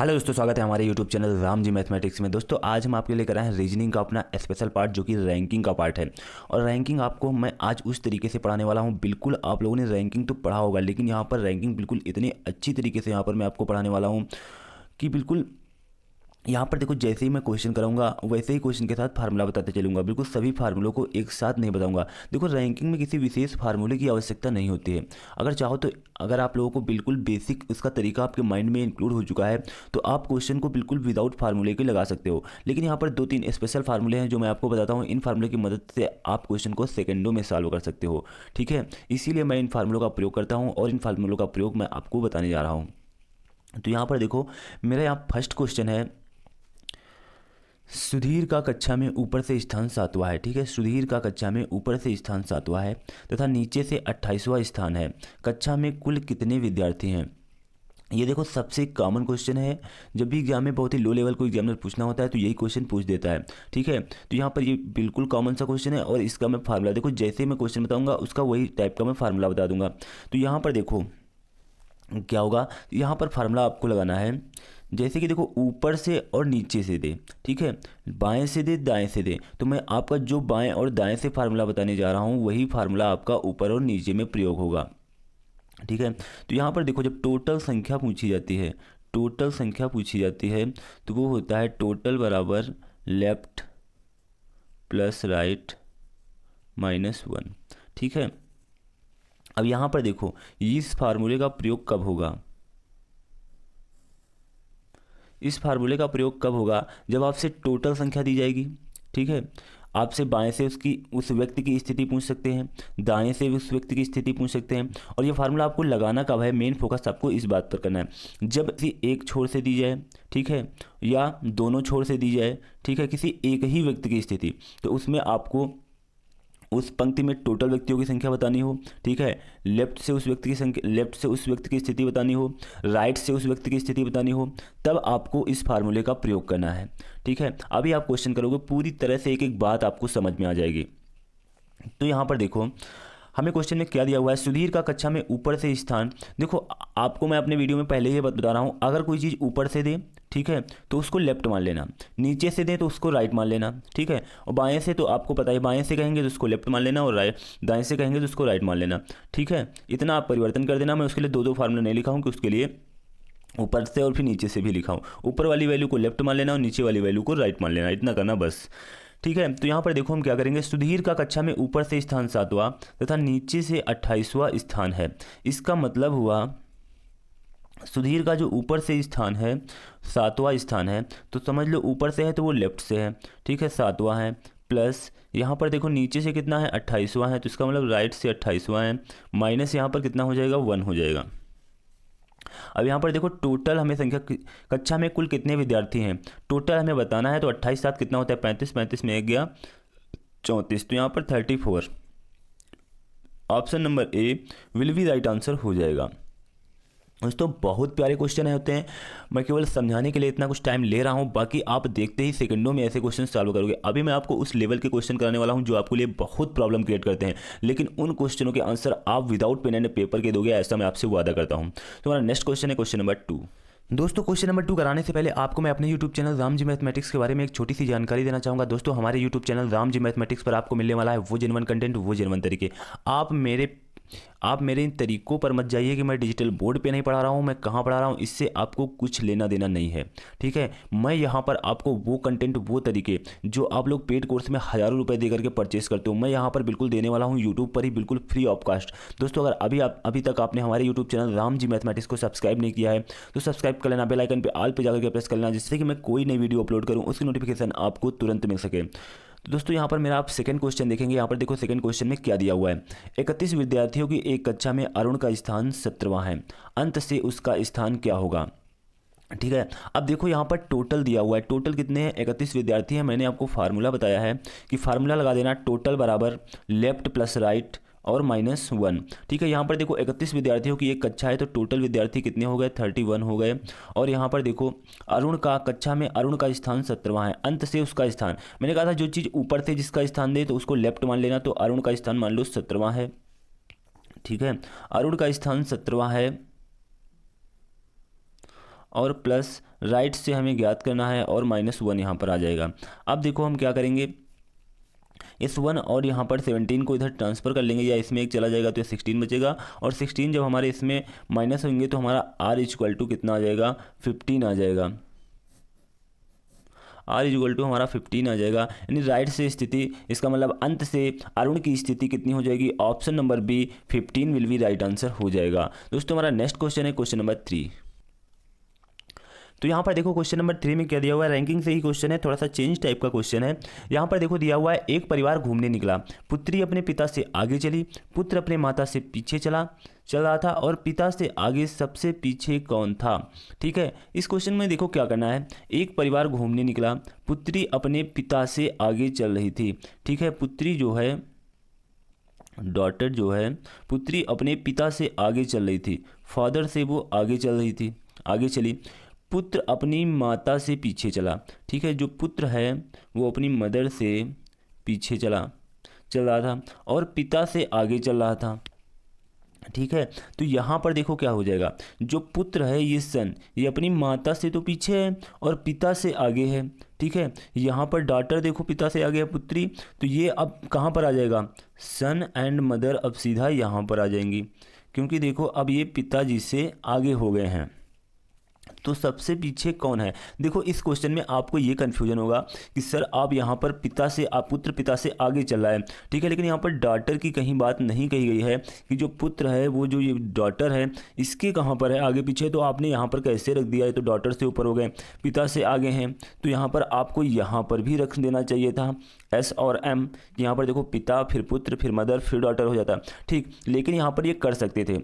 Hello दोस्तों, स्वागत है हमारे YouTube channel Ram ji mathematics में। दोस्तों आज हम आपके लिए कर रहे हैं रीजनिंग का अपना स्पेशल पार्ट जो कि रैंकिंग का पार्ट है। और रैंकिंग आपको मैं आज उस तरीके से पढ़ाने वाला हूं। बिल्कुल आप लोगों ने रैंकिंग तो पढ़ा होगा, लेकिन यहाँ पर रैंकिंग बिल्कुल इतनी अच्छी तरीके से यहाँ पर मैं आपको पढ़ाने वाला हूँ कि बिल्कुल यहाँ पर देखो, जैसे ही मैं क्वेश्चन कराऊंगा वैसे ही क्वेश्चन के साथ फार्मूला बताते चलूंगा। बिल्कुल सभी फार्मूलों को एक साथ नहीं बताऊंगा। देखो रैंकिंग में किसी विशेष फार्मूले की आवश्यकता नहीं होती है। अगर चाहो तो, अगर आप लोगों को बिल्कुल बेसिक उसका तरीका आपके माइंड में इंक्लूड हो चुका है तो आप क्वेश्चन को बिल्कुल विदाउट फार्मूले के लगा सकते हो। लेकिन यहाँ पर दो तीन स्पेशल फार्मूले हैं जो मैं आपको बताता हूँ। इन फार्मूले की मदद से आप क्वेश्चन को सेकेंडों में सॉल्व कर सकते हो। ठीक है, इसीलिए मैं इन फार्मूलों का प्रयोग करता हूँ और इन फार्मूलों का प्रयोग मैं आपको बताने जा रहा हूँ। तो यहाँ पर देखो, मेरा यहाँ फर्स्ट क्वेश्चन है, सुधीर का कक्षा में ऊपर से स्थान 7वां है। ठीक है, सुधीर का कक्षा में ऊपर से स्थान 7वां है तथा नीचे से 28वां स्थान है। कक्षा में कुल कितने विद्यार्थी हैं? ये देखो सबसे कॉमन क्वेश्चन है। जब भी एग्जाम में बहुत ही लो लेवल को एग्जामिनर पूछना होता है तो यही क्वेश्चन पूछ देता है। ठीक है, तो यहाँ पर ये बिल्कुल कॉमन सा क्वेश्चन है और इसका मैं फार्मूला देखो, जैसे मैं क्वेश्चन बताऊंगा उसका वही टाइप का मैं फार्मूला बता दूंगा। तो यहाँ पर देखो क्या होगा, यहाँ पर फार्मूला आपको लगाना है। जैसे कि देखो, ऊपर से और नीचे से दे, ठीक है, बाएं से दे दाएं से दे, तो मैं आपका जो बाएं और दाएं से फार्मूला बताने जा रहा हूँ वही फार्मूला आपका ऊपर और नीचे में प्रयोग होगा। ठीक है, तो यहाँ पर देखो, जब टोटल संख्या पूछी जाती है, टोटल संख्या पूछी जाती है तो वो होता है टोटल बराबर लेफ्ट प्लस राइट माइनस 1। ठीक है, अब यहाँ पर देखो इस फार्मूले का प्रयोग कब होगा? इस फार्मूले का प्रयोग कब होगा? जब आपसे टोटल संख्या दी जाएगी। ठीक है, आपसे बाएं से उसकी उस व्यक्ति की स्थिति पूछ सकते हैं, दाएं से उस व्यक्ति की स्थिति पूछ सकते हैं। और ये फार्मूला आपको लगाना कब है, मेन फोकस आपको इस बात पर करना है, जब किसी एक छोर से दी जाए, ठीक है, या दोनों छोर से दी जाए, ठीक है, किसी एक ही व्यक्ति की स्थिति, तो उसमें आपको उस पंक्ति में टोटल व्यक्तियों की संख्या बतानी हो। ठीक है, लेफ्ट से उस व्यक्ति की संख्या, लेफ्ट से उस व्यक्ति की स्थिति बतानी हो, राइट से उस व्यक्ति की स्थिति बतानी हो, तब आपको इस फार्मूले का प्रयोग करना है। ठीक है, अभी आप क्वेश्चन करोगे पूरी तरह से एक एक बात आपको समझ में आ जाएगी। तो यहाँ पर देखो हमें क्वेश्चन में क्या दिया हुआ है, सुधीर का कक्षा में ऊपर से स्थान। देखो आपको मैं अपने वीडियो में पहले ही बता रहा हूँ, अगर कोई चीज़ ऊपर से दे, ठीक है, तो उसको लेफ्ट मान लेना, नीचे से दे तो उसको राइट मान लेना। ठीक है, और बाएं से तो आपको पता है, बाएं से कहेंगे तो उसको लेफ्ट मान लेना और राइट, दाएं से कहेंगे तो उसको राइट मान लेना। ठीक है, इतना आप परिवर्तन कर देना। मैं उसके लिए दो दो फार्मूला नहीं लिखा हूँ कि उसके लिए ऊपर से और फिर नीचे से भी लिखा हूँ। ऊपर वाली वैल्यू को लेफ्ट मान लेना और नीचे वाली वैल्यू को राइट मान लेना, इतना करना बस। ठीक है, तो यहाँ पर देखो हम क्या करेंगे, सुधीर का कक्षा में ऊपर से स्थान 7वां तथा नीचे से 28वां स्थान है। इसका मतलब हुआ सुधीर का जो ऊपर से स्थान है 7वां स्थान है, तो समझ लो ऊपर से है तो वो लेफ्ट से है। ठीक है, 7वां है, प्लस यहाँ पर देखो नीचे से कितना है, 28वां है, तो इसका मतलब राइट से 28वां है, माइनस यहाँ पर कितना हो जाएगा, 1 हो जाएगा। अब यहाँ पर देखो टोटल हमें संख्या, कक्षा में कुल कितने विद्यार्थी हैं टोटल हमें बताना है। तो 28 साथ कितना होता है, 35, 35 में 1 गया 34, तो यहाँ पर 34। Option number A will be right answer हो जाएगा। दोस्तों बहुत प्यारे क्वेश्चन होते हैं, मैं केवल समझाने के लिए इतना कुछ टाइम ले रहा हूं, बाकी आप देखते ही सेकंडों में ऐसे क्वेश्चन सॉल्व करोगे। अभी मैं आपको उस लेवल के क्वेश्चन कराने वाला हूं जो आपके लिए बहुत प्रॉब्लम क्रिएट करते हैं, लेकिन उन क्वेश्चनों के आंसर आप विदाउट पेन एंड पेपर के दोगे, ऐसा मैं आपसे वादा करता हूँ। तो हमारा नेक्स्ट क्वेश्चन है क्वेश्चन नंबर 2। दोस्तों क्वेश्चन नंबर 2 कराने से पहले आपको मैं अपने YouTube channel Ram ji mathematics के बारे में एक छोटी सी जानकारी देना चाहूँगा। दोस्तों हमारे YouTube channel Ram ji mathematics पर आपको मिलने वाला है वो जेन्युइन कंटेंट, वो जेन्युइन तरीके। आप मेरे इन तरीकों पर मत जाइए कि मैं डिजिटल बोर्ड पे नहीं पढ़ा रहा हूँ, मैं कहाँ पढ़ा रहा हूँ, इससे आपको कुछ लेना देना नहीं है। ठीक है, मैं यहाँ पर आपको वो कंटेंट, वो तरीके जो आप लोग पेड कोर्स में हज़ारों रुपए दे करके परचेस करते हो, मैं यहाँ पर बिल्कुल देने वाला हूँ यूट्यूब पर ही, बिल्कुल फ्री ऑफ कास्ट। दोस्तों अगर अभी तक आपने हमारे YouTube channel Ram ji mathematics को सब्सक्राइब नहीं किया है तो सब्सक्राइब कर लेना, बेल आइकन पे ऑल पे जाकर के प्रेस कर लेना, जिससे कि मैं कोई नई वीडियो अपलोड करूँ उसकी नोटिफिकेशन आपको तुरंत मिल सके। तो दोस्तों यहाँ पर मेरा आप सेकंड क्वेश्चन देखेंगे। यहाँ पर देखो सेकंड क्वेश्चन में क्या दिया हुआ है, 31 विद्यार्थियों की एक कक्षा में अरुण का स्थान 17वां है, अंत से उसका स्थान क्या होगा? ठीक है, अब देखो यहाँ पर टोटल दिया हुआ है, टोटल कितने हैं, 31 विद्यार्थी हैं। मैंने आपको फार्मूला बताया है कि फार्मूला लगा देना, टोटल बराबर लेफ्ट प्लस राइट और -1। ठीक है, यहाँ पर देखो 31 विद्यार्थियों की एक कक्षा है तो टोटल विद्यार्थी कितने हो गए, 31 हो गए। और यहाँ पर देखो अरुण का कक्षा में अरुण का स्थान 17वां है, अंत से उसका स्थान, मैंने कहा था जो चीज़ ऊपर से जिसका स्थान दे तो उसको लेफ्ट मान लेना, तो अरुण का स्थान मान लो 17वां है। ठीक है, अरुण का स्थान 17वां है और प्लस राइट से हमें ज्ञात करना है और -1 यहाँ पर आ जाएगा। अब देखो हम क्या करेंगे, इस 1 और यहाँ पर 17 को इधर ट्रांसफ़र कर लेंगे, या इसमें एक चला जाएगा तो 16 बचेगा, और 16 जब हमारे इसमें माइनस होंगे तो हमारा r इक्वल टू कितना आ जाएगा, 15 आ जाएगा। r इक्वल टू हमारा 15 आ जाएगा, यानी राइट से स्थिति, इसका मतलब अंत से अरुण की स्थिति कितनी हो जाएगी, option number B 15 will be right answer हो जाएगा। दोस्तों हमारा नेक्स्ट क्वेश्चन है क्वेश्चन नंबर 3। तो यहाँ पर देखो क्वेश्चन नंबर 3 में क्या दिया हुआ है, रैंकिंग से ही क्वेश्चन है, थोड़ा सा चेंज टाइप का क्वेश्चन है। यहाँ पर देखो दिया हुआ है, एक परिवार घूमने निकला, पुत्री अपने पिता से आगे चली, पुत्र अपने माता से पीछे चल रहा था, और पिता से आगे सबसे पीछे कौन था। ठीक है, इस क्वेश्चन में देखो क्या करना है, एक परिवार घूमने निकला, पुत्री अपने पिता से आगे चल रही थी। ठीक है, पुत्री जो है, डॉटर जो है, पुत्री अपने पिता से आगे चल रही थी, फादर से वो आगे चली। पुत्र अपनी माता से पीछे चला। ठीक है, जो पुत्र है वो अपनी मदर से पीछे चल रहा था और पिता से आगे चल रहा था। ठीक है, तो यहाँ पर देखो क्या हो जाएगा, जो पुत्र है ये सन, ये अपनी माता से तो पीछे है और पिता से आगे है। ठीक है, यहाँ पर डॉटर देखो पिता से आगे है पुत्री, तो ये अब कहाँ पर आ जाएगा, सन एंड मदर अब सीधा यहाँ पर आ जाएंगी, क्योंकि देखो अब ये पिताजी से आगे हो गए हैं। तो सबसे पीछे कौन है। देखो इस क्वेश्चन में आपको ये कन्फ्यूजन होगा कि सर आप यहाँ पर पुत्र पिता से आगे चल रहा है। ठीक है, लेकिन यहाँ पर डॉटर की कहीं बात नहीं कही गई है कि जो पुत्र है वो जो ये डॉटर है इसके कहाँ पर है आगे पीछे, तो आपने यहाँ पर कैसे रख दिया है, तो डॉटर से ऊपर हो गए, पिता से आगे हैं, तो यहाँ पर आपको यहाँ पर भी रख देना चाहिए था S और M। यहाँ पर देखो पिता फिर पुत्र फिर मदर फिर डॉटर हो जाता। ठीक, लेकिन यहाँ पर ये कर सकते थे,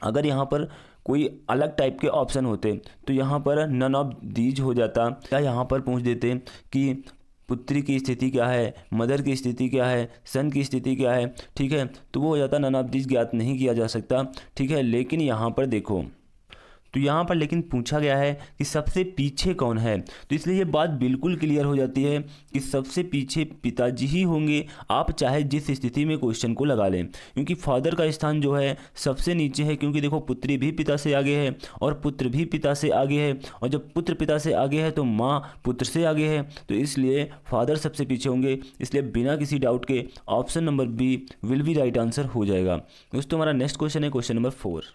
अगर यहाँ पर कोई अलग टाइप के ऑप्शन होते तो यहाँ पर नन ऑफ दीज हो जाता, या यहाँ पर पूछ देते कि पुत्री की स्थिति क्या है, मदर की स्थिति क्या है, सन की स्थिति क्या है। ठीक है, तो वो हो जाता नन ऑफ दीज ज्ञात नहीं किया जा सकता। ठीक है, लेकिन यहाँ पर देखो, तो यहाँ पर लेकिन पूछा गया है कि सबसे पीछे कौन है, तो इसलिए ये बात बिल्कुल क्लियर हो जाती है कि सबसे पीछे पिताजी ही होंगे, आप चाहे जिस स्थिति में क्वेश्चन को लगा लें, क्योंकि फादर का स्थान जो है सबसे नीचे है, क्योंकि देखो पुत्री भी पिता से आगे है और पुत्र भी पिता से आगे है, और जब पुत्र पिता से आगे है तो माँ पुत्र से आगे है, तो इसलिए फादर सबसे पीछे होंगे। इसलिए बिना किसी डाउट के option number B will be right answer हो जाएगा। दोस्तों हमारा नेक्स्ट क्वेश्चन है क्वेश्चन नंबर 4।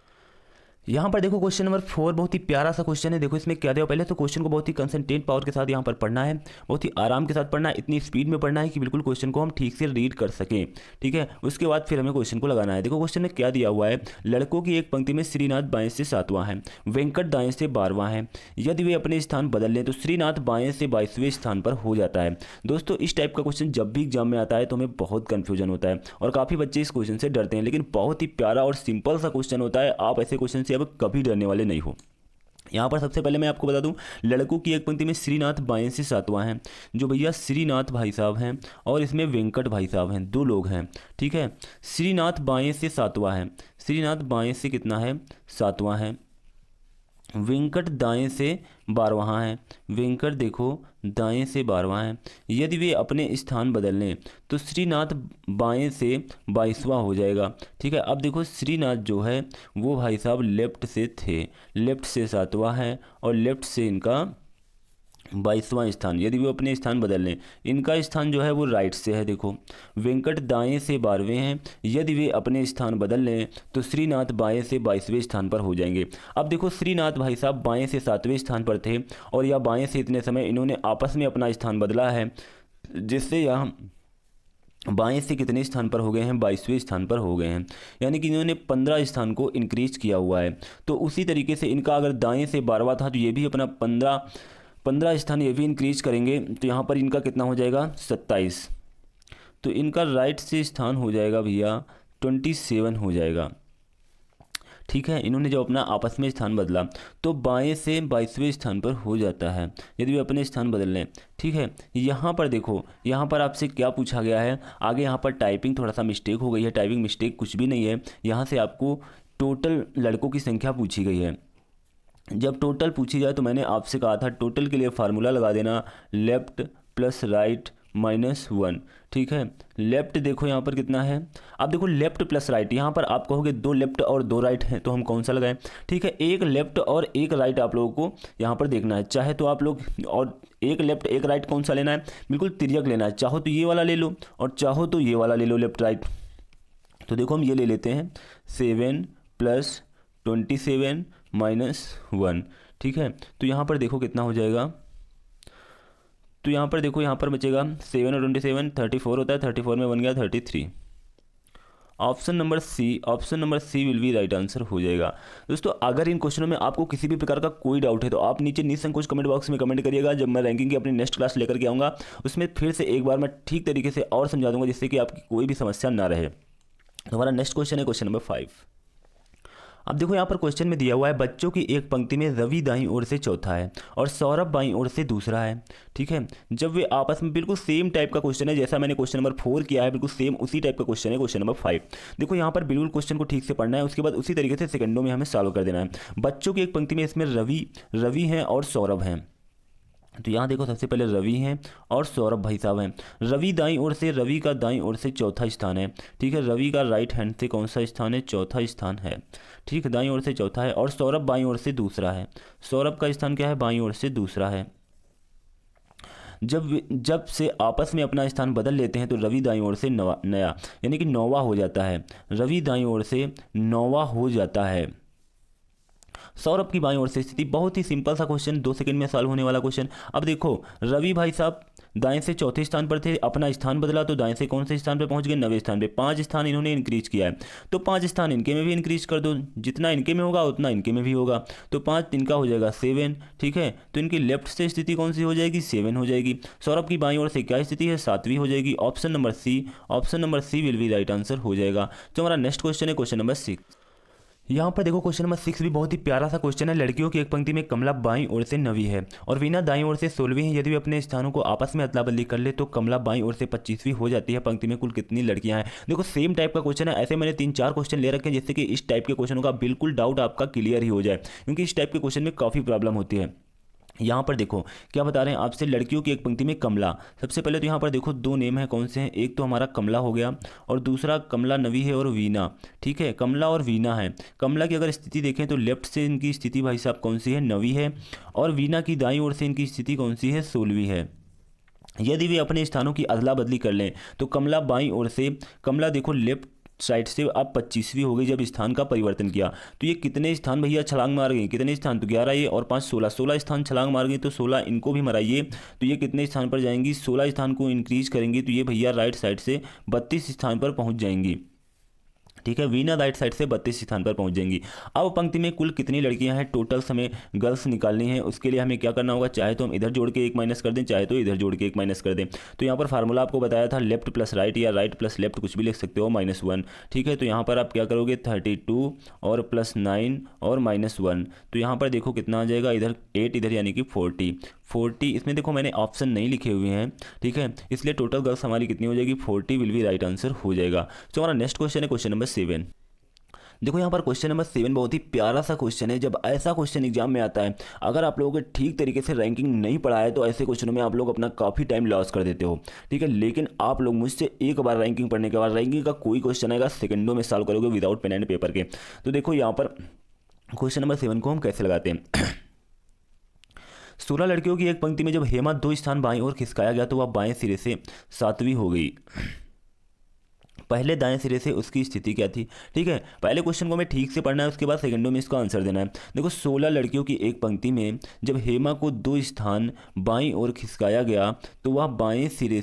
यहाँ पर देखो क्वेश्चन नंबर 4 बहुत ही प्यारा सा क्वेश्चन है। देखो इसमें क्या दिया, पहले तो क्वेश्चन को बहुत ही कंसंट्रेट पावर के साथ यहाँ पर पढ़ना है, बहुत ही आराम के साथ पढ़ना है, इतनी स्पीड में पढ़ना है कि बिल्कुल क्वेश्चन को हम ठीक से रीड कर सकें। ठीक है, उसके बाद फिर हमें क्वेश्चन को लगाना है। देखो क्वेश्चन में क्या दिया हुआ है, लड़कों की एक पंक्ति में श्रीनाथ बाएं से 7वां है, वेंकट दाएं से 12वां है, यदि वे अपने स्थान बदल लें तो श्रीनाथ बाएं से 22वें स्थान पर हो जाता है। दोस्तों इस टाइप का क्वेश्चन जब भी एग्जाम में आता है तो हमें बहुत कन्फ्यूजन होता है और काफ़ी बच्चे इस क्वेश्चन से डरते हैं, लेकिन बहुत ही प्यारा और सिंपल सा क्वेश्चन होता है। आप ऐसे क्वेश्चन से अब कभी डरने वाले नहीं हो। यहाँ पर सबसे पहले मैं आपको बता दूं, लड़कों की एक पंक्ति में श्रीनाथ बाएं से 7वां है, जो भैया श्रीनाथ भाई साहब हैं और इसमें वेंकट भाई साहब हैं, 2 लोग हैं। ठीक है, श्रीनाथ बाएं से 7वां है, श्रीनाथ बाएं से कितना है 7वां है, वेंकट दाएं से 12वां है, वेंकट देखो दाएं से 12वां है, यदि वे अपने स्थान बदल लें तो श्रीनाथ बाएं से 22वां हो जाएगा। ठीक है, अब देखो श्रीनाथ जो है वो भाई साहब लेफ्ट से थे, लेफ्ट से 7वां है और लेफ्ट से इनका 22वां स्थान, यदि वो अपने स्थान बदल लें, इनका स्थान जो है वो राइट से है। देखो वेंकट दाएं से 12वें हैं, यदि वे अपने स्थान बदल लें तो श्रीनाथ बाएं से 22वें स्थान पर हो जाएंगे। अब देखो श्रीनाथ भाई साहब बाएं से 7वें स्थान पर थे और या बाएं से इतने समय इन्होंने आपस में अपना स्थान बदला है, जिससे यहाँ बाएं से कितने स्थान पर हो गए हैं, 22वें स्थान पर हो गए हैं, यानी कि इन्होंने 15 स्थान को इंक्रीज किया हुआ है। तो उसी तरीके से इनका अगर दाएं से 12वां था तो ये भी अपना 15 स्थान ये भी इंक्रीज करेंगे, तो यहाँ पर इनका कितना हो जाएगा 27, तो इनका राइट से स्थान हो जाएगा भैया 27 हो जाएगा। ठीक है, इन्होंने जब अपना आपस में स्थान बदला तो बाएं से 22वें स्थान पर हो जाता है यदि वे अपने स्थान बदल लें। ठीक है, यहाँ पर देखो, यहाँ पर आपसे क्या पूछा गया है, आगे यहाँ पर टाइपिंग थोड़ा सा मिस्टेक हो गई है, टाइपिंग मिस्टेक कुछ भी नहीं है, यहाँ से आपको टोटल लड़कों की संख्या पूछी गई है। जब टोटल पूछी जाए तो मैंने आपसे कहा था टोटल के लिए फार्मूला लगा देना, लेफ्ट प्लस राइट -1, ठीक है। लेफ्ट देखो यहाँ पर कितना है, अब देखो लेफ्ट प्लस राइट, यहाँ पर आप कहोगे दो लेफ्ट और दो राइट हैं तो हम कौन सा लगाएं, ठीक है। एक लेफ्ट और एक राइट आप लोगों को यहाँ पर देखना है, चाहे तो आप लोग, और एक लेफ्ट एक राइट कौन सा लेना है, बिल्कुल तिर्यक लेना है, चाहो तो ये वाला ले लो और चाहो तो ये वाला ले लो लेफ्ट राइट। तो देखो हम ये ले लेते हैं 7 + 27 - 1, ठीक है। तो यहाँ पर देखो कितना हो जाएगा, तो यहाँ पर देखो यहाँ पर बचेगा 7 और 27 34 होता है, 34 में 1 गया 33। Option number C will be right answer हो जाएगा। दोस्तों अगर इन क्वेश्चनों में आपको किसी भी प्रकार का कोई डाउट है तो आप नीचे निसंकोच कमेंट बॉक्स में कमेंट करिएगा। जब मैं रैंकिंग की अपनी नेक्स्ट क्लास लेकर के आऊँगा उसमें फिर से एक बार मैं ठीक तरीके से और समझा दूंगा, जिससे कि आपकी कोई भी समस्या ना रहे। हमारा नेक्स्ट क्वेश्चन है क्वेश्चन नंबर 5। अब देखो यहाँ पर क्वेश्चन में दिया हुआ है बच्चों की एक पंक्ति में रवि दाईं ओर से चौथा है और सौरभ बाईं ओर से दूसरा है, ठीक है। जब वे आपस में, बिल्कुल सेम टाइप का क्वेश्चन है जैसा मैंने क्वेश्चन नंबर 4 किया है, बिल्कुल सेम उसी टाइप का क्वेश्चन है क्वेश्चन नंबर 5। देखो यहाँ पर बिल्कुल क्वेश्चन को ठीक से पढ़ना है, उसके बाद उसी तरीके से सेकंडों में हमें सॉल्व कर देना है। बच्चों की एक पंक्ति में इसमें रवि हैं और सौरभ हैं, तो यहाँ देखो सबसे पहले रवि हैं और सौरभ भाई साहब हैं। रवि दाईं ओर से, रवि का दाईं ओर से चौथा स्थान है, ठीक है। रवि का राइट हैंड से कौन सा स्थान है, चौथा स्थान है, ठीक है, दाईं ओर से चौथा है। और सौरभ बाईं ओर से दूसरा है, सौरभ का स्थान क्या है, बाईं ओर से दूसरा है। जब से आपस में अपना स्थान बदल लेते हैं तो रवि दाईं ओर से नया यानी कि नौवा हो जाता है, रवि दाईं ओर से नौवा हो जाता है। सौरभ की बाईं ओर से स्थिति, बहुत ही सिंपल सा क्वेश्चन, 2 सेकंड में सॉल्व होने वाला क्वेश्चन। अब देखो रवि भाई साहब दाएं से चौथे स्थान पर थे, अपना स्थान बदला तो दाएं से कौन से स्थान पर पहुंच गए, 9वें स्थान पे। 5 स्थान इन्होंने इंक्रीज किया है तो 5 स्थान इनके में भी इंक्रीज कर दो, जितना इनके में होगा उतना इनके में भी होगा, तो 5 इनका हो जाएगा 7, ठीक है। तो इनकी लेफ्ट से स्थिति कौन सी हो जाएगी, 7 हो जाएगी। सौरभ की बाईं ओर से क्या स्थिति है, 7वीं हो जाएगी। Option number C will be right answer हो जाएगा। तो हमारा नेक्स्ट क्वेश्चन है क्वेश्चन नंबर 6। यहाँ पर देखो क्वेश्चन नंबर 6 भी बहुत ही प्यारा सा क्वेश्चन है। लड़कियों की एक पंक्ति में कमला बाईं ओर से 9वीं है और वीना दाईं ओर से 16वीं है। यदि वे अपने स्थानों को आपस में अदला बदली कर ले तो कमला बाईं ओर से 25वीं हो जाती है। पंक्ति में कुल कितनी लड़कियां हैं। देखो सेम टाइप का क्वेश्चन है, ऐसे मैंने 3-4 क्वेश्चन ले रखे हैं जिससे कि इस टाइप के क्वेश्चनों का बिल्कुल डाउट आपका क्लियर ही हो जाए, क्योंकि इस टाइप के क्वेश्चन में काफ़ी प्रॉब्लम होती है। यहाँ पर देखो क्या बता रहे हैं आपसे, लड़कियों की एक पंक्ति में कमला। सबसे पहले तो यहाँ पर देखो 2 नेम है, कौन से हैं, एक तो हमारा कमला हो गया और दूसरा कमला नवी है और वीना, ठीक है। कमला और वीना है। कमला की अगर स्थिति देखें तो लेफ्ट से इनकी स्थिति भाई साहब कौन सी है, नवी है, और वीना की दाईं ओर से इनकी स्थिति कौन सी है, 16वीं है। यदि वे अपने स्थानों की अदला बदली कर लें तो कमला बाईं ओर से, कमला देखो लेफ्ट साइड से अब 25वीं हो गई जब स्थान का परिवर्तन किया। तो ये कितने स्थान भैया छलांग मार गए, कितने स्थान, तो 11 ये और 5 16 स्थान छलांग मार गई, तो 16 इनको भी मराइए तो ये कितने स्थान पर जाएंगी, 16 स्थान को इंक्रीज करेंगी तो ये भैया राइट साइड से 32 स्थान पर पहुंच जाएंगी, ठीक है। वीना राइट साइड से 32 स्थान पर पहुंच जाएंगी। अब पंक्ति में कुल कितनी लड़कियां हैं, टोटल हमें गर्ल्स निकालनी है। उसके लिए हमें क्या करना होगा, चाहे तो हम इधर जोड़ के 1 माइनस कर दें, चाहे तो इधर जोड़ के 1 माइनस कर दें। तो यहाँ पर फार्मूला आपको बताया था लेफ्ट प्लस राइट या राइट प्लस लेफ्ट, कुछ भी लिख सकते हो, -1, ठीक है। तो यहाँ पर आप क्या करोगे, 32 और +9 और -1, तो यहाँ पर देखो कितना आ जाएगा, इधर 8 इधर यानी कि 40। इसमें देखो मैंने ऑप्शन नहीं लिखे हुए हैं, ठीक है, इसलिए टोटल गर्ल्स हमारी कितनी हो जाएगी, 40 विल बी राइट आंसर हो जाएगा। तो हमारा नेक्स्ट क्वेश्चन है क्वेश्चन नंबर 7। देखो यहाँ पर क्वेश्चन नंबर 7 बहुत ही प्यारा सा क्वेश्चन है। जब ऐसा क्वेश्चन एग्जाम में आता है, अगर आप लोगों को ठीक तरीके से रैंकिंग नहीं पढ़ा है तो ऐसे क्वेश्चनों में आप लोग अपना काफ़ी टाइम लॉस कर देते हो, ठीक है। लेकिन आप लोग मुझसे एक बार रैंकिंग पढ़ने के बाद रैंकिंग का कोई क्वेश्चन आएगा सेकंडों में सॉल्व करोगे विदाउट पेन एंड पेपर के। तो देखो यहाँ पर क्वेश्चन नंबर 7 को हम कैसे लगाते हैं। 16 लड़कियों की एक पंक्ति में जब हेमा 2 स्थान बाईं ओर खिसकाया गया तो वह बाएं सिरे से 7वीं हो गई। पहले दाएं सिरे से उसकी स्थिति क्या थी, ठीक है। पहले क्वेश्चन को हमें ठीक से पढ़ना है, उसके बाद सेकंडों में इसका आंसर देना है। देखो 16 लड़कियों की एक पंक्ति में जब हेमा को 2 स्थान बाईं ओर खिसकाया गया तो वह बाएं सिरे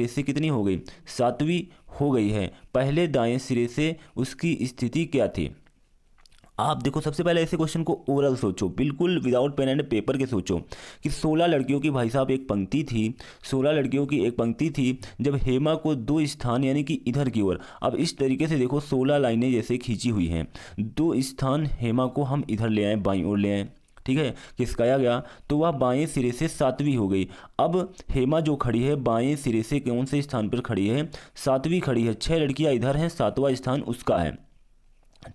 से कितनी हो गई, 7वीं हो गई है। पहले दाएं सिरे से उसकी स्थिति क्या थी। आप देखो सबसे पहले ऐसे क्वेश्चन को ओरल सोचो, बिल्कुल विदाउट पेन एंड पेपर के सोचो कि 16 लड़कियों की भाई साहब एक पंक्ति थी, 16 लड़कियों की एक पंक्ति थी जब हेमा को 2 स्थान यानी कि इधर की ओर, अब इस तरीके से देखो 16 लाइनें जैसे खींची हुई हैं, 2 स्थान हेमा को हम इधर ले आए, बाईं ओर ले आए, ठीक है, खिसकाया गया तो वह बाएं सिरे से 7वीं हो गई। अब हेमा जो खड़ी है बाएं सिरे से कौन से स्थान पर खड़ी है, 7वीं खड़ी है। 6 लड़कियां इधर हैं, 7वां स्थान उसका है।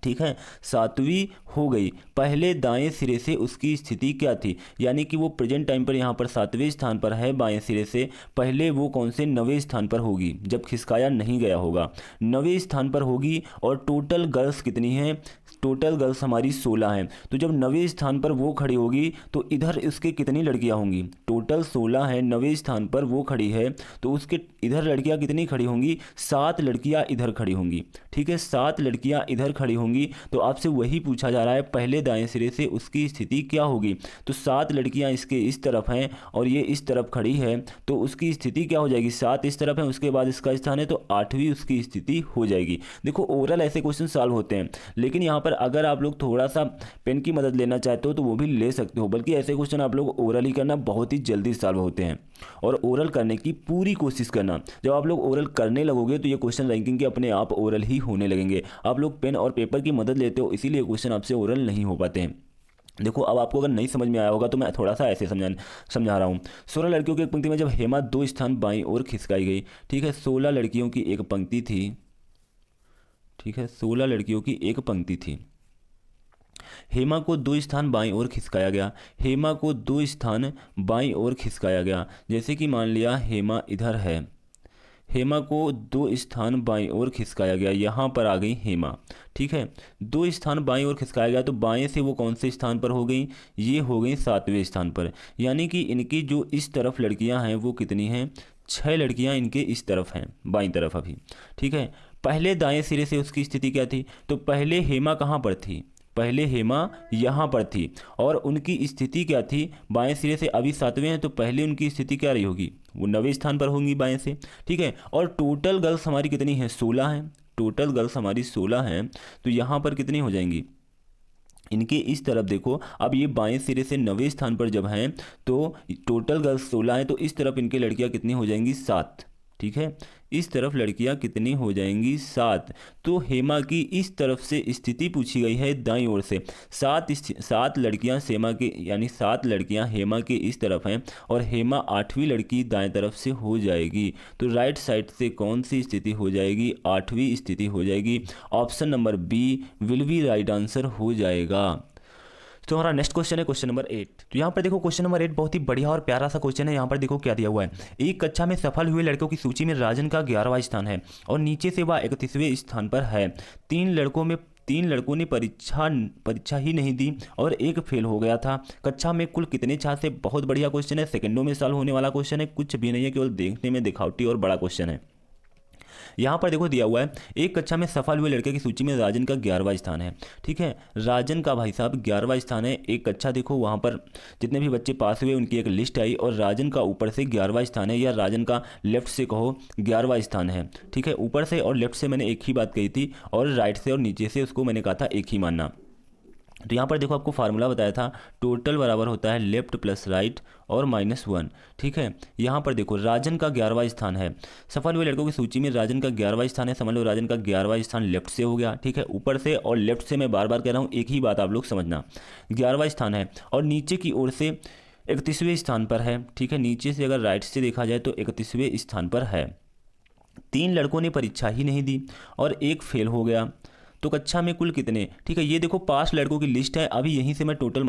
ठीक है, सातवीं हो गई, पहले दाएं सिरे से उसकी स्थिति क्या थी, यानी कि वो प्रेजेंट टाइम पर यहाँ पर सातवें स्थान पर है बाएं सिरे से, पहले वो कौन से नवें स्थान पर होगी जब खिसकाया नहीं गया होगा, नवें स्थान पर होगी। और टोटल गर्ल्स कितनी हैं, टोटल गर्ल्स हमारी 16 हैं। तो जब नवें स्थान पर वो खड़ी होगी तो इधर उसके कितनी लड़कियां होंगी, टोटल 16 है, नवें स्थान पर वो खड़ी है तो उसके इधर लड़कियां कितनी खड़ी होंगी, 7 लड़कियां इधर खड़ी होंगी। ठीक है, 7 लड़कियां इधर खड़ी होंगी। तो आपसे वही पूछा जा रहा है पहले दाएं सिरे से उसकी स्थिति क्या होगी। तो 7 लड़कियां इसके इस तरफ हैं और ये इस तरफ खड़ी है, तो उसकी स्थिति क्या हो जाएगी, 7 इस तरफ है, उसके बाद इसका स्थान है तो 8वीं उसकी स्थिति हो जाएगी। देखो ओवरऑल ऐसे क्वेश्चन सॉल्व होते हैं, लेकिन यहाँ पर अगर आप लोग थोड़ा सा पेन की मदद लेना चाहते हो तो वो भी ले सकते हो, बल्कि ऐसे क्वेश्चन आप लोग ओरल ही करना, बहुत ही जल्दी सॉल्व होते हैं। और ओरल करने की पूरी कोशिश करना, जब आप लोग ओरल करने लगोगे तो ये क्वेश्चन रैंकिंग के अपने आप ओरल ही होने लगेंगे। आप लोग पेन और पेपर की मदद लेते हो, इसीलिए क्वेश्चन आपसे ओरल नहीं हो पाते हैं। देखो अब आपको अगर नहीं समझ में आया होगा तो मैं थोड़ा सा ऐसे समझा रहा हूँ। 16 लड़कियों की एक पंक्ति में जब हेमा 2 स्थान बाईं ओर खिसकाई गई, ठीक है, 16 लड़कियों की एक पंक्ति थी, ठीक है, 16 लड़कियों की एक पंक्ति थी, हेमा को 2 स्थान बाईं ओर खिसकाया गया, हेमा को 2 स्थान बाईं ओर खिसकाया गया। जैसे कि मान लिया हेमा इधर है, हेमा को 2 स्थान बाईं ओर खिसकाया गया, यहाँ पर आ गई हेमा, ठीक है, 2 स्थान बाईं ओर खिसकाया गया, तो बाएं से वो कौन से स्थान पर हो गई, ये हो गई 7वें स्थान पर। यानी कि इनकी जो इस तरफ लड़कियां हैं वो कितनी हैं, 6 लड़कियां इनके इस तरफ हैं, बाईं तरफ अभी, ठीक है। पहले दाएं सिरे से उसकी स्थिति क्या थी, तो पहले हेमा कहाँ पर थी, पहले हेमा यहाँ पर थी और उनकी स्थिति क्या थी, बाएं सिरे से, अभी 7वें हैं तो पहले उनकी स्थिति क्या रही होगी, वो 9वें स्थान पर होंगी बाएं से, ठीक है। और टोटल गर्ल्स हमारी कितनी हैं, 16 हैं, टोटल गर्ल्स हमारी 16 हैं, तो यहाँ पर कितनी हो जाएंगी, इनके इस तरफ देखो, अब ये बाएं सिरे से 9वें स्थान पर जब हैं तो टोटल गर्ल्स 16 हैं, तो इस तरफ इनकी लड़कियां कितनी हो जाएंगी, 7, ठीक है, इस तरफ लड़कियां कितनी हो जाएंगी, 7। तो हेमा की इस तरफ से स्थिति पूछी गई है दाईं ओर से, 7 लड़कियां हेमा के, यानी 7 लड़कियां हेमा के इस तरफ हैं और हेमा 8वीं लड़की दाएं तरफ से हो जाएगी। तो राइट साइड से कौन सी स्थिति हो जाएगी, 8वीं स्थिति हो जाएगी। Option number B will be right answer हो जाएगा। तो हमारा नेक्स्ट क्वेश्चन है क्वेश्चन नंबर 8। तो यहाँ पर देखो क्वेश्चन नंबर 8 बहुत ही बढ़िया और प्यारा सा क्वेश्चन है। यहाँ पर देखो क्या दिया हुआ है, एक कक्षा में सफल हुए लड़कों की सूची में राजन का 11वां स्थान है और नीचे से वह 31वें स्थान पर है। 3 लड़कों ने परीक्षा ही नहीं दी और एक फेल हो गया था। कक्षा में कुल कितने छात्र थे, बहुत बढ़िया क्वेश्चन है, सेकंडों में सॉल्व होने वाला क्वेश्चन है, कुछ भी नहीं है, केवल देखने में दिखावटी और बड़ा क्वेश्चन है। यहाँ पर देखो दिया हुआ है, एक कक्षा में सफल हुए लड़के की सूची में राजन का 11वां स्थान है, ठीक है, राजन का भाई साहब 11वां स्थान है। एक कक्षा देखो वहाँ पर जितने भी बच्चे पास हुए उनकी एक लिस्ट आई और राजन का ऊपर से 11वां स्थान है, या राजन का लेफ्ट से कहो 11वां स्थान है, ठीक है। ऊपर से और लेफ्ट से मैंने एक ही बात कही थी और राइट से और नीचे से उसको मैंने कहा था एक ही मानना। तो यहाँ पर देखो आपको फार्मूला बताया था, टोटल बराबर होता है लेफ्ट प्लस राइट और -1, ठीक है। यहाँ पर देखो राजन का 11वां स्थान है, सफल हुए लड़कों की सूची में राजन का 11वां स्थान है, समझ लो राजन का 11वां स्थान लेफ्ट से हो गया, ठीक है, ऊपर से और लेफ्ट से, मैं बार बार कह रहा हूँ एक ही बात आप लोग समझना, 11वां स्थान है और नीचे की ओर से 31वें स्थान पर है, ठीक है, नीचे से अगर राइट से देखा जाए तो 31वें स्थान पर है। 3 लड़कों ने परीक्षा ही नहीं दी और एक फेल हो गया, तो कक्षा में कुल कितने, ठीक है, ये देखो 5 लड़कों की लिस्ट है, अभी यहीं से मैं टोटल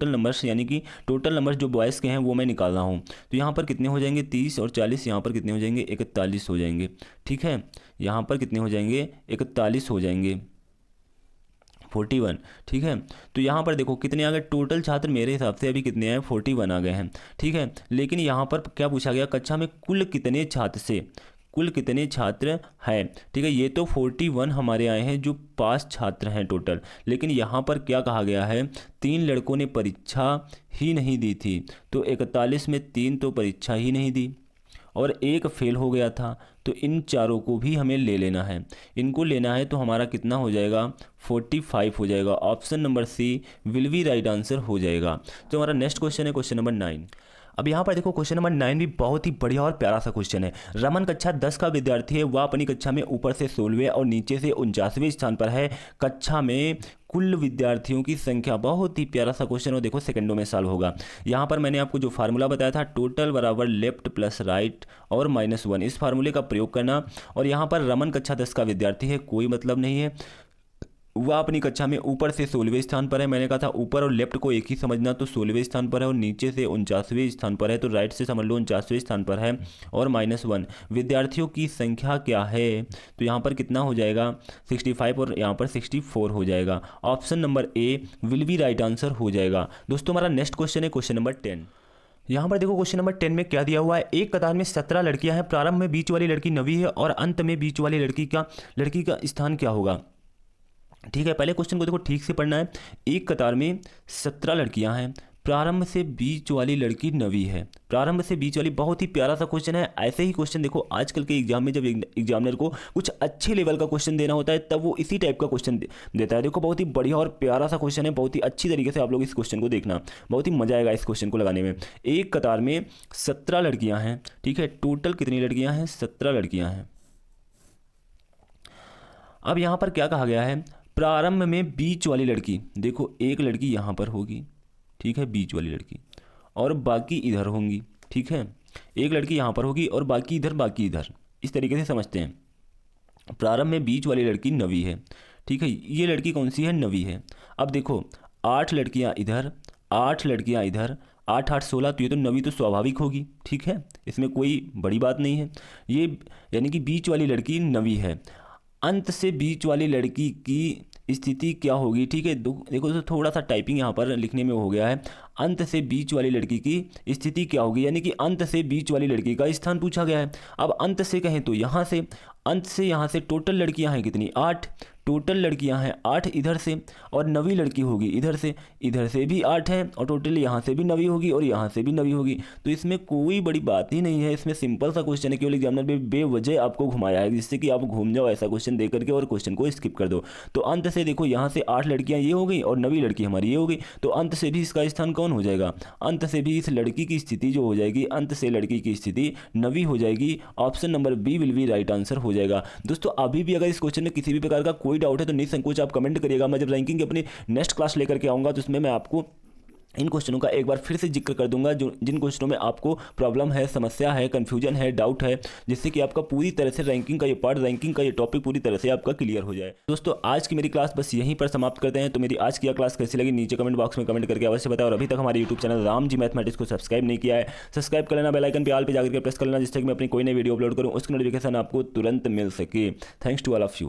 नंबर्स यानी कि टोटल नंबर्स जो बॉयज़ के हैं वो मैं निकाल रहा हूँ। तो यहाँ पर कितने हो जाएंगे, 30 और 40, यहाँ पर कितने हो जाएंगे, 41 हो जाएंगे, ठीक है, यहाँ पर कितने हो जाएंगे, 41 हो जाएंगे, 41, ठीक है। तो यहाँ पर देखो कितने आ गए, टोटल छात्र मेरे हिसाब से अभी कितने आए, 41 आ गए हैं, ठीक है। लेकिन यहाँ पर क्या पूछा गया, कक्षा में कुल कितने छात्र से, कुल कितने छात्र हैं, ठीक है, ये तो 41 हमारे आए हैं जो 5 छात्र हैं टोटल, लेकिन यहाँ पर क्या कहा गया है, 3 लड़कों ने परीक्षा ही नहीं दी थी, तो 41 में 3 तो परीक्षा ही नहीं दी और एक फेल हो गया था, तो इन चारों को भी हमें ले लेना है, इनको लेना है, तो हमारा कितना हो जाएगा, 45 हो जाएगा। Option number C will be right answer हो जाएगा। तो हमारा नेक्स्ट क्वेश्चन है क्वेश्चन नंबर 9। अब यहाँ पर देखो क्वेश्चन नंबर 9 भी बहुत ही बढ़िया और प्यारा सा क्वेश्चन है। रमन कक्षा 10 का विद्यार्थी है, वह अपनी कक्षा में ऊपर से 16वें और नीचे से 49वें स्थान पर है। कक्षा में कुल विद्यार्थियों की संख्या, बहुत ही प्यारा सा क्वेश्चन, और देखो सेकंडों में सॉल्व होगा। यहाँ पर मैंने आपको जो फार्मूला बताया था, टोटल बराबर लेफ्ट प्लस राइट और -1, इस फार्मूले का प्रयोग करना। और यहाँ पर रमन कक्षा 10 का विद्यार्थी है, कोई मतलब नहीं है, वह अपनी कक्षा में ऊपर से 16वें स्थान पर है। मैंने कहा था ऊपर और लेफ्ट को एक ही समझना, तो 16वें स्थान पर है और नीचे से 49वें स्थान पर है, तो राइट से समझ लो 49वें स्थान पर है और -1। विद्यार्थियों की संख्या क्या है, तो यहाँ पर कितना हो जाएगा 65 और यहाँ पर 64 हो जाएगा। Option number A will be right answer हो जाएगा। दोस्तों हमारा नेक्स्ट क्वेश्चन है क्वेश्चन नंबर 10। यहाँ पर देखो क्वेश्चन नंबर 10 में क्या दिया हुआ है, एक कतार में 17 लड़कियां हैं, प्रारंभ में बीच वाली लड़की 9वीं है और अंत में बीच वाली लड़की का स्थान क्या होगा। ठीक है, पहले क्वेश्चन को देखो ठीक से पढ़ना है। एक कतार में 17 लड़कियां हैं, प्रारंभ से बीच वाली लड़की 9वीं है। प्रारंभ से बीच वाली, बहुत ही प्यारा सा क्वेश्चन है। ऐसे ही क्वेश्चन देखो आजकल के एग्जाम में जब एग्जामिनर को कुछ अच्छे लेवल का क्वेश्चन देना होता है तब वो इसी टाइप का क्वेश्चन देता है। देखो बहुत ही बढ़िया और प्यारा सा क्वेश्चन है, बहुत ही अच्छी तरीके से आप लोग इस क्वेश्चन को देखना, बहुत ही मजा आएगा इस क्वेश्चन को लगाने में। एक कतार में 17 लड़कियां हैं, ठीक है, टोटल कितनी लड़कियां हैं, 17 लड़कियां हैं। अब यहां पर क्या कहा गया है, प्रारंभ में बीच वाली लड़की, देखो एक लड़की यहाँ पर होगी, ठीक है, बीच वाली लड़की, और बाकी इधर होंगी, ठीक है, एक लड़की यहाँ पर होगी और बाकी इधर, इस तरीके से समझते हैं। प्रारंभ में बीच वाली लड़की 9वीं है, ठीक है, ये लड़की कौन सी है, 9वीं है। अब देखो 8 लड़कियाँ इधर, 8 लड़कियाँ इधर, 8 8 16, तो ये तो 9वीं तो स्वाभाविक होगी, ठीक है, इसमें कोई बड़ी बात नहीं है। ये यानी कि बीच वाली लड़की 9वीं है। अंत से बीच वाली लड़की की स्थिति क्या होगी, ठीक है, देखो तो थोड़ा सा टाइपिंग यहाँ पर लिखने में हो गया है। अंत से बीच वाली लड़की की स्थिति क्या होगी, यानी कि अंत से बीच वाली लड़की का स्थान पूछा गया है। अब अंत से कहें तो यहाँ से, अंत से यहाँ से टोटल लड़कियाँ हैं कितनी, 8, टोटल लड़कियां हैं 8 इधर से, और 9वीं लड़की होगी इधर से भी 8 हैं, और टोटल यहाँ से भी 9वीं होगी और यहाँ से भी 9वीं होगी। तो इसमें कोई बड़ी बात ही नहीं है, इसमें सिंपल सा क्वेश्चन है, केवल एग्जामिनर ने बेवजह आपको घुमाया है जिससे कि आप घूम जाओ ऐसा क्वेश्चन दे करके और क्वेश्चन को स्किप कर दो। तो अंत से देखो यहाँ से 8 लड़कियाँ ये हो गई और 9वीं लड़की हमारी ये हो गई, तो अंत से भी इसका स्थान कौन हो जाएगा, अंत से भी इस लड़की की स्थिति जो हो जाएगी, अंत से लड़की की स्थिति 9वीं हो जाएगी। Option number B will be right answer हो जाएगा। दोस्तों अभी भी अगर इस क्वेश्चन में किसी भी प्रकार का कोई डाउट है तो निसंकोच आप कमेंट करिएगा। मैं जब रैंकिंग की अपनी नेक्स्ट क्लास लेकर के आऊँगा तो उसमें मैं आपको इन क्वेश्चनों का एक बार फिर से जिक्र कर दूंगा, जो जिन क्वेश्चनों में आपको प्रॉब्लम है, समस्या है, कन्फ्यूजन है, डाउट है, जिससे कि आपका पूरी तरह से रैंकिंग का ये पार्ट, रैंकिंग का ये टॉपिक पूरी तरह से आपका क्लियर हो जाए। दोस्तों आज की मेरी क्लास बस यहीं पर समाप्त करते हैं। तो मेरी आज की क्लास कैसी लगी नीचे कमेंट बॉक्स में कमेंट करके अवश्य बताओ, और अभी तक हमारे YouTube channel Ram ji mathematics को सब्सक्राइब नहीं किया है, सब्सक्राइब कर लेना, बेल आइकन पे ऑल पे जाकर प्रेस कर लेना, जिससे कि मैं अपनी कोई नई वीडियो अपलोड करूँ उसकी नोटिफिकेशन आपको तुरंत मिल सके। Thanks to all of you.